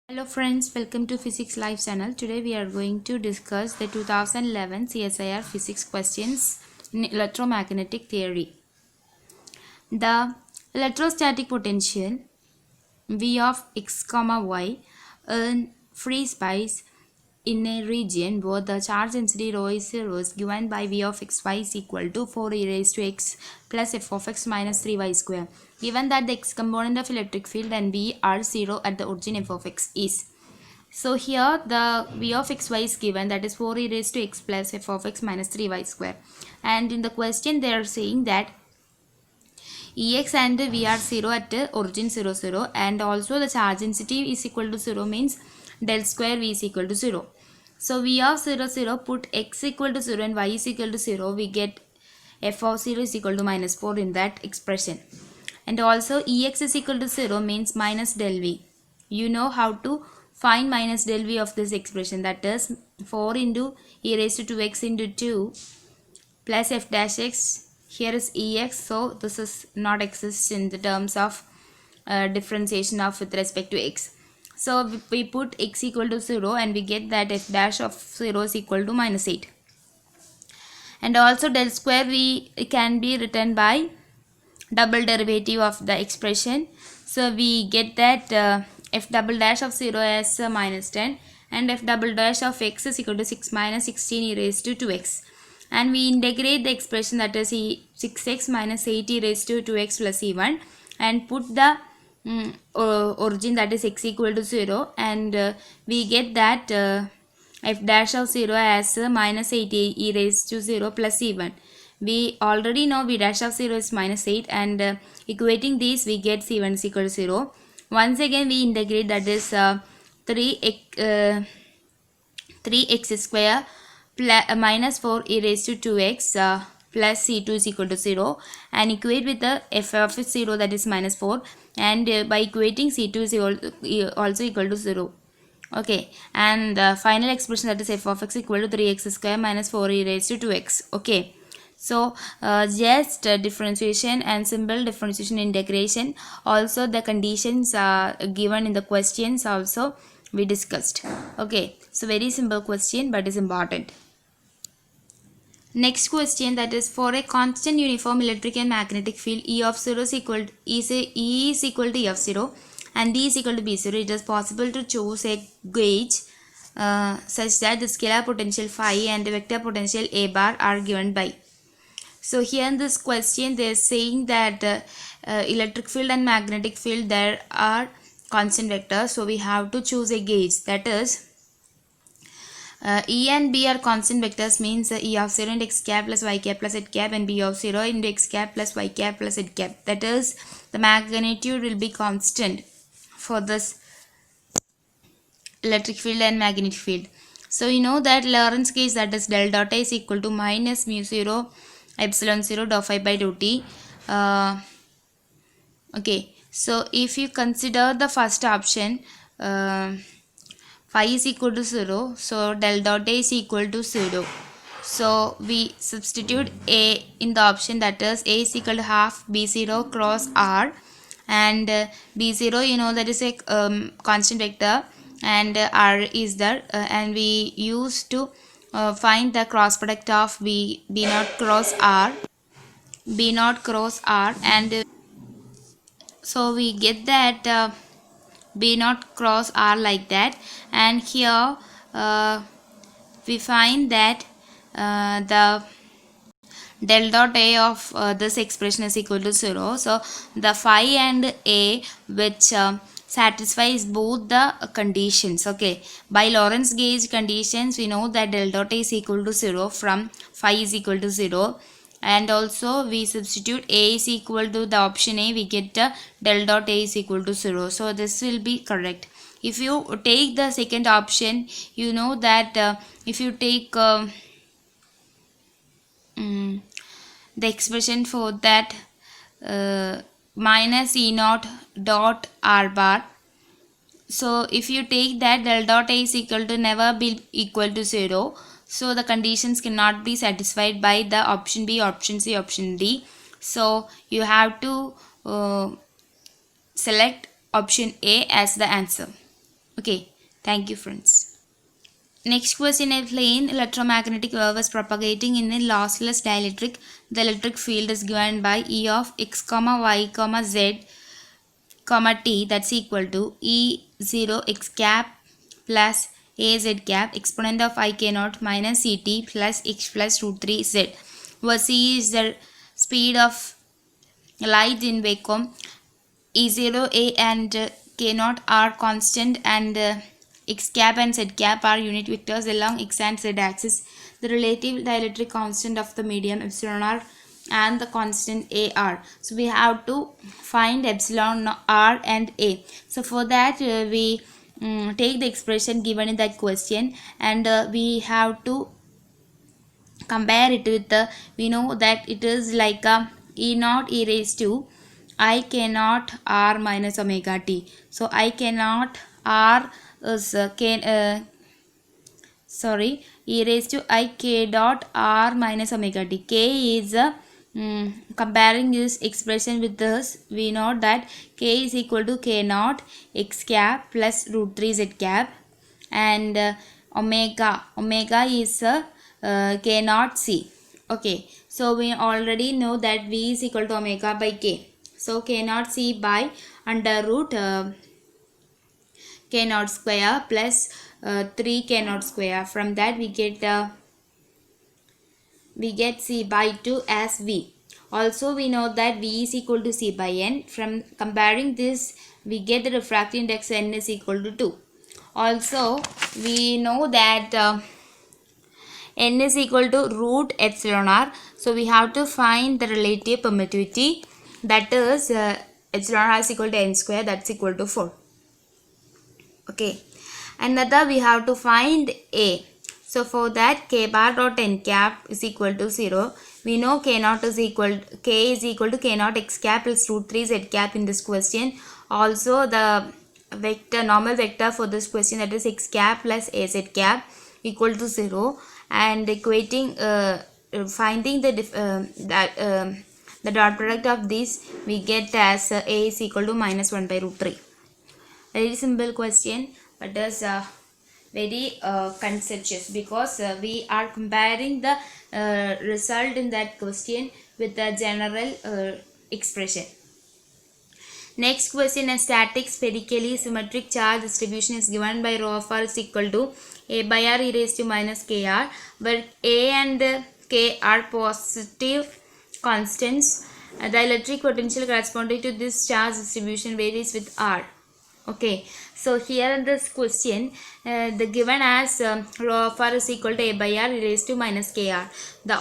Hello friends, welcome to Physics Live channel. Today we are going to discuss the 2011 CSIR physics questions in electromagnetic theory. The electrostatic potential V of x comma y in free space in a region where the charge density rho is 0 is given by V of x y is equal to 4 e raised to x plus f of x minus 3y square. Given that the x component of electric field and V are 0 at the origin, f of x is. So here the v of xy is given, that is 4 e raised to x plus f of x minus 3y square. And in the question they are saying that Ex and V are 0 at origin 0 0, and also the charge density is equal to 0 means del square V is equal to 0. So V of 0 0, put x equal to 0 and y is equal to 0, we get f of 0 is equal to minus 4 in that expression. And also Ex is equal to 0 means minus del V. You know how to find minus del V of this expression, that is 4 into e raised to 2x into 2 plus f dash x. Here is ex, so this is not exist in the terms of differentiation of with respect to x. So we put x equal to 0 and we get that f dash of 0 is equal to minus 8. And also del square v can be written by double derivative of the expression. So we get that f double dash of 0 as minus 10 and f double dash of x is equal to 6 minus 16 e raised to 2x. And we integrate the expression, that is 6x minus 8 e raised to 2x plus e1, and put the origin, that is x equal to 0, and we get that f dash of 0 as minus 8 e raised to 0 plus e1. We already know v dash of 0 is minus 8, and equating these we get c1 is equal to 0. Once again we integrate, that is 3x square minus 4 e raised to 2x plus c2 is equal to 0, and equate with the f of 0, that is minus 4, and by equating c2 is also equal to 0. Okay, and the final expression, that is f of x equal to 3x square minus 4 e raised to 2x. Okay, so just differentiation and simple differentiation integration, also the conditions given in the questions also we discussed. Okay, so very simple question but is important. Next question, that is for a constant uniform electric and magnetic field E of 0 is equal to E is equal to E of 0 and D is equal to B 0, it is possible to choose a gauge such that the scalar potential phi and the vector potential A bar are given by. So here in this question they are saying that electric field and magnetic field there are constant vectors, so we have to choose a gauge, that is E and B are constant vectors, means E of 0 into x cap plus y cap plus z cap, and B of 0 into x cap plus y cap plus z cap, that is the magnitude will be constant for this electric field and magnetic field. So you know that Lorentz gauge, that is del dot A is equal to minus mu 0 epsilon 0 dou phi by dou t. Okay, so if you consider the first option, phi is equal to 0, so del dot A is equal to 0. So we substitute A in the option, that is A is equal to half B0 cross R, and B0 you know that is a constant vector, and R is there, and we used to find the cross product of B naught cross R, and so we get that B naught cross R like that, and here we find that the del dot A of this expression is equal to 0. So the phi and A which satisfies both the conditions. Okay, by Lorentz gauge conditions we know that del dot A is equal to 0 from phi is equal to 0, and also we substitute A is equal to the option A, we get del dot A is equal to 0. So this will be correct. If you take the second option, you know that if you take the expression for that minus E naught dot R bar, so if you take that, del dot A is equal to never be equal to 0, so the conditions cannot be satisfied by the option B, option C, option D. So you have to select option A as the answer. Okay, thank you friends. Next question, a plane electromagnetic wave was propagating in a lossless dielectric. The electric field is given by E of x comma y comma z comma t, that's equal to E0 x cap plus az cap exponent of I k naught minus ct plus x plus root 3 z, where c is the speed of light in vacuum. E0 a and k naught are constant, and x cap and z cap are unit vectors along x and z axis. The relative dielectric constant of the medium epsilon r and the constant a r. So we have to find epsilon r and a. So for that we take the expression given in that question, and we have to compare it with the, we know that it is like a e naught e raised to I cannot r minus omega t. So I cannot r is e raised to I k dot r minus omega t. K is comparing this expression with this, we know that k is equal to k naught x cap plus root 3 z cap, and omega is k naught c. Okay, so we already know that v is equal to omega by k. So k naught c by under root k naught square plus 3 k naught square. From that we get c by 2 as v. Also we know that v is equal to c by n. From comparing this, we get the refractive index n is equal to 2. Also we know that n is equal to root epsilon r. So we have to find the relative permittivity, that is epsilon r is equal to n square, that's equal to 4. Okay, another we have to find a. So for that, k bar dot n cap is equal to 0. We know k naught is equal, k is equal to k naught x cap plus root 3 z cap in this question. Also the vector, normal vector for this question, that is x cap plus az cap equal to 0, and equating finding the the dot product of this, we get as a is equal to minus 1 by root 3. Very simple question, but is very conceptual, because we are comparing the result in that question with the general expression. Next question, a static spherically symmetric charge distribution is given by rho of r is equal to a by r e raised to minus kr, where a and k are positive constants. The electric potential corresponding to this charge distribution varies with r. Okay, so here in this question, the given as rho of r is equal to a by r e raised to minus kr. The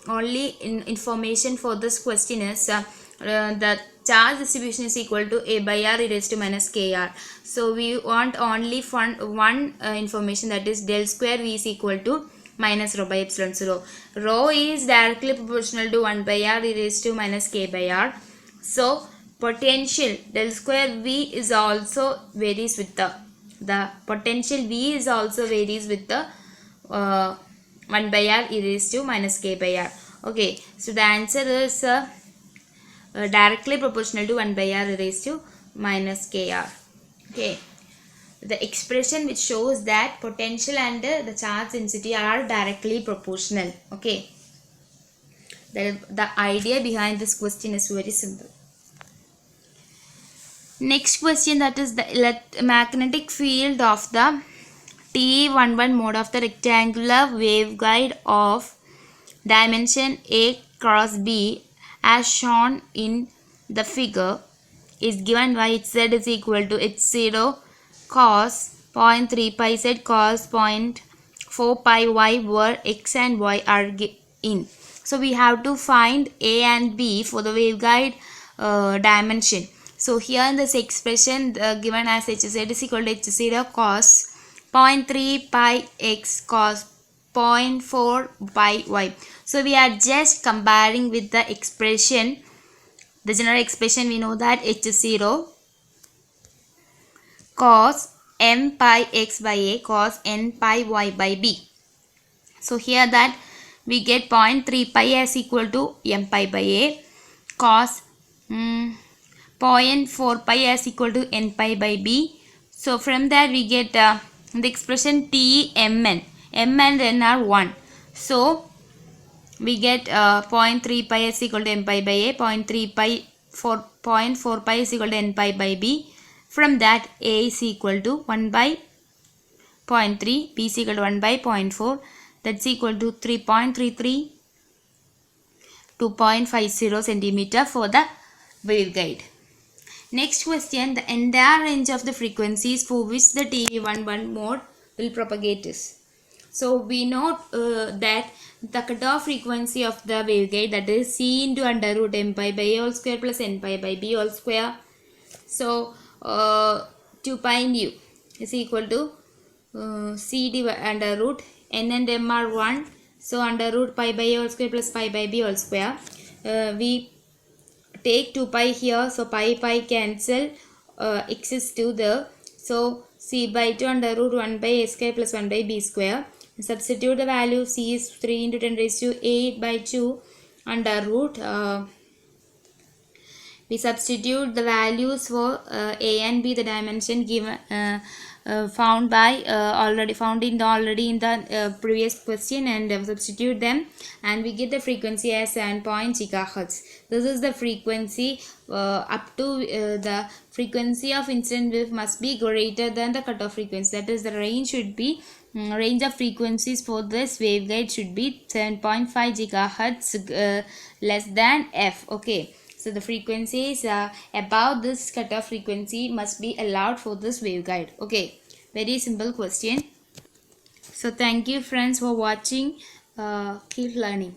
only information for this question is the charge distribution is equal to a by r e raised to minus kr. So we want only one information, that is del square v is equal to minus rho by epsilon 0. Rho is directly proportional to 1 by r e raised to minus k by r. So potential del square v is also varies with the potential v is also varies with the 1 by r e raised to minus k by r. Okay, so the answer is directly proportional to 1 by r e raised to minus kr. Okay, the expression which shows that potential and the charge density are directly proportional. Okay, the idea behind this question is very simple. Next question, that is the magnetic field of the TE11 mode of the rectangular waveguide of dimension A cross B as shown in the figure is given by hz is equal to h0 cos 0.3 pi z cos 0.4 pi y, where x and y are in. So we have to find A and B for the waveguide dimension. So here in this expression given as hz is equal to h0 cos 0.3 pi x cos 0.4 pi y. So we are just comparing with the expression, the general expression. We know that h0 cos m pi x by a cos n pi y by b. So here that we get 0.3 pi as equal to m pi by a cos 0.4 pi as equal to n pi by b. So from that we get the expression T mn. M and n are 1. So we get 0.3 pi is equal to m pi by a, 0.3 pi 0.4 pi is equal to n pi by b. From that a is equal to 1 by 0.3, b is equal to 1 by 0.4, that's equal to 3.33 to 0.50 centimeter for the waveguide. Next question, the entire range of the frequencies for which the TV11 mode will propagate is. So we know that the cutoff frequency of the waveguide, that is c into under root m pi by a whole square plus n pi by b whole square. So 2 pi nu is equal to c under root n and m are 1. So under root pi by a whole square plus pi by b whole square. We take 2 pi here, so pi cancel, x is 2 there. So c by 2 under root 1 by a square plus 1 by b square. Substitute the value, c is 3 into 10 raised to 8 by 2 under root. We substitute the values for a and b, the dimension given found already in the previous question, and substitute them, and we get the frequency as 7 gigahertz. This is the frequency up to the frequency of incident wave must be greater than the cutoff frequency. That is, the range should be range of frequencies for this waveguide should be 7.5 gigahertz less than f. Okay. So the frequencies above this cutoff frequency must be allowed for this waveguide. Okay, very simple question. So thank you friends for watching. Keep learning.